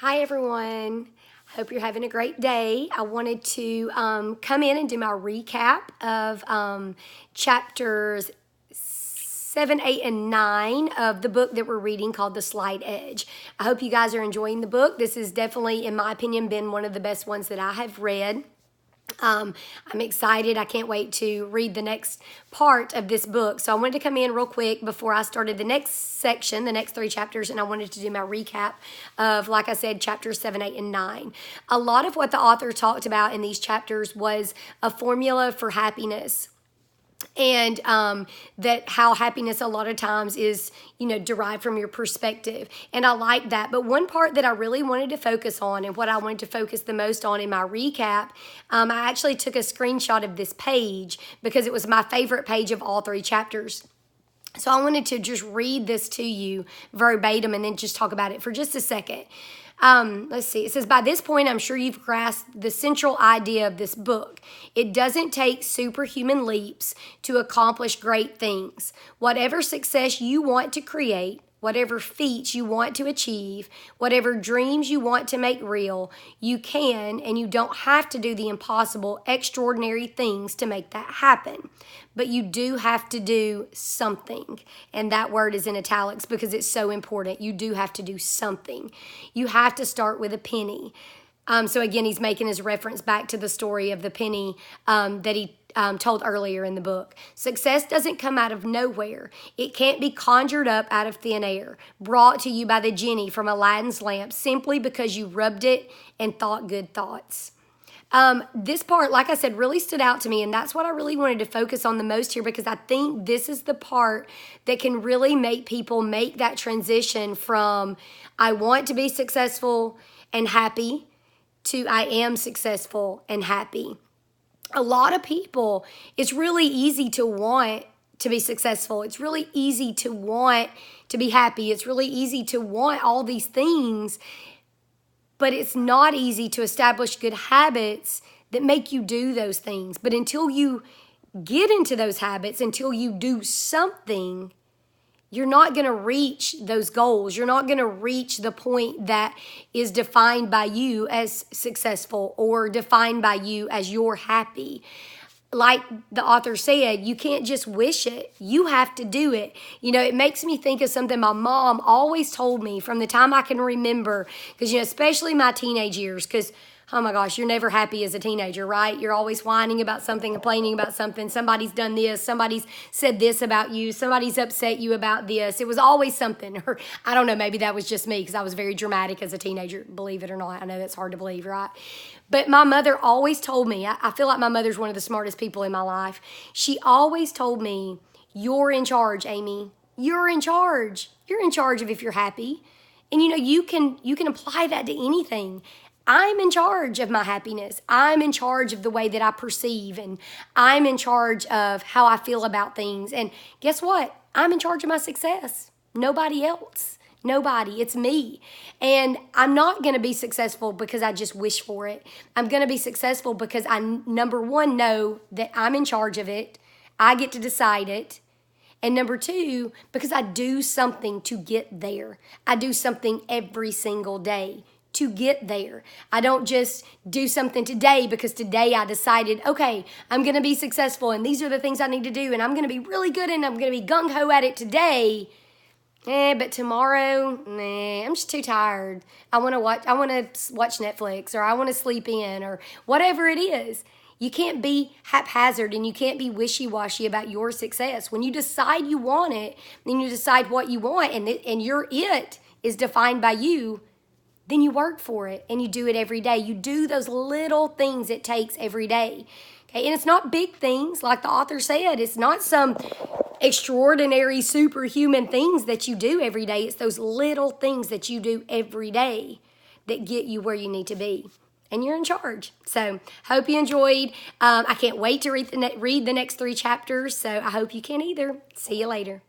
Hi everyone. Hope you're having a great day. I wanted to come in and do my recap of chapters 7, 8, and 9 of the book that we're reading called The Slight Edge. I hope you guys are enjoying the book. This has definitely, in my opinion, been one of the best ones that I have read. I'm excited. I can't wait to read the next part of this book. So I wanted to come in real quick before I started the next section, the next 3 chapters, and I wanted to do my recap of, like I said, chapters 7, 8, and 9. A lot of what the author talked about in these chapters was a formula for happiness. And that how happiness a lot of times is, derived from your perspective. And I like that. But one part that I really wanted to focus on and what I wanted to focus the most on in my recap, I actually took a screenshot of this page because it was my favorite page of all 3 chapters. So I wanted to just read this to you verbatim and then just talk about it for just a second. Let's see. It says, by this point, I'm sure you've grasped the central idea of this book. It doesn't take superhuman leaps to accomplish great things. Whatever success you want to create, whatever feats you want to achieve, whatever dreams you want to make real, you can, and you don't have to do the impossible, extraordinary things to make that happen. But you do have to do something. And that word is in italics because it's so important. You do have to do something. You have to start with a penny. So again, he's making his reference back to the story of the penny that he told earlier in the book. Success doesn't come out of nowhere. It can't be conjured up out of thin air, brought to you by the genie from Aladdin's lamp simply because you rubbed it and thought good thoughts. This part, like I said, really stood out to me, and that's what I really wanted to focus on the most here because I think this is the part that can really make people make that transition from I want to be successful and happy to I am successful and happy. A lot of people, it's really easy to want to be successful. It's really easy to want to be happy. It's really easy to want all these things, but it's not easy to establish good habits that make you do those things. But until you get into those habits, until you do something, you're not going to reach those goals. You're not going to reach the point that is defined by you as successful or defined by you as you're happy. Like the author said, you can't just wish it. You have to do it. It makes me think of something my mom always told me from the time I can remember, because, especially my teenage years, because oh my gosh, you're never happy as a teenager, right? You're always whining about something, complaining about something. Somebody's done this. Somebody's said this about you. Somebody's upset you about this. It was always something. Or I don't know, maybe that was just me because I was very dramatic as a teenager, believe it or not. I know that's hard to believe, right? But my mother always told me, I feel like my mother's one of the smartest people in my life. She always told me, you're in charge, Amy. You're in charge. You're in charge of if you're happy. And you can apply that to anything. I'm in charge of my happiness. I'm in charge of the way that I perceive, and I'm in charge of how I feel about things. And guess what? I'm in charge of my success. Nobody else. Nobody. It's me. And I'm not going to be successful because I just wish for it. I'm going to be successful because I, number one, know that I'm in charge of it. I get to decide it. And number 2, because I do something to get there. I do something every single day to get there. I don't just do something today because today I decided, okay, I'm going to be successful and these are the things I need to do and I'm going to be really good and I'm going to be gung-ho at it today. But tomorrow, I'm just too tired. I want to watch Netflix, or I want to sleep in, or whatever it is. You can't be haphazard and you can't be wishy-washy about your success. When you decide you want it, then you decide what you want, and your it is defined by you, then you work for it and you do it every day. You do those little things it takes every day. Okay, and it's not big things, like the author said. It's not some extraordinary superhuman things that you do every day. It's those little things that you do every day that get you where you need to be. And you're in charge. So hope you enjoyed. I can't wait to read the next 3 chapters. So I hope you can either. See you later.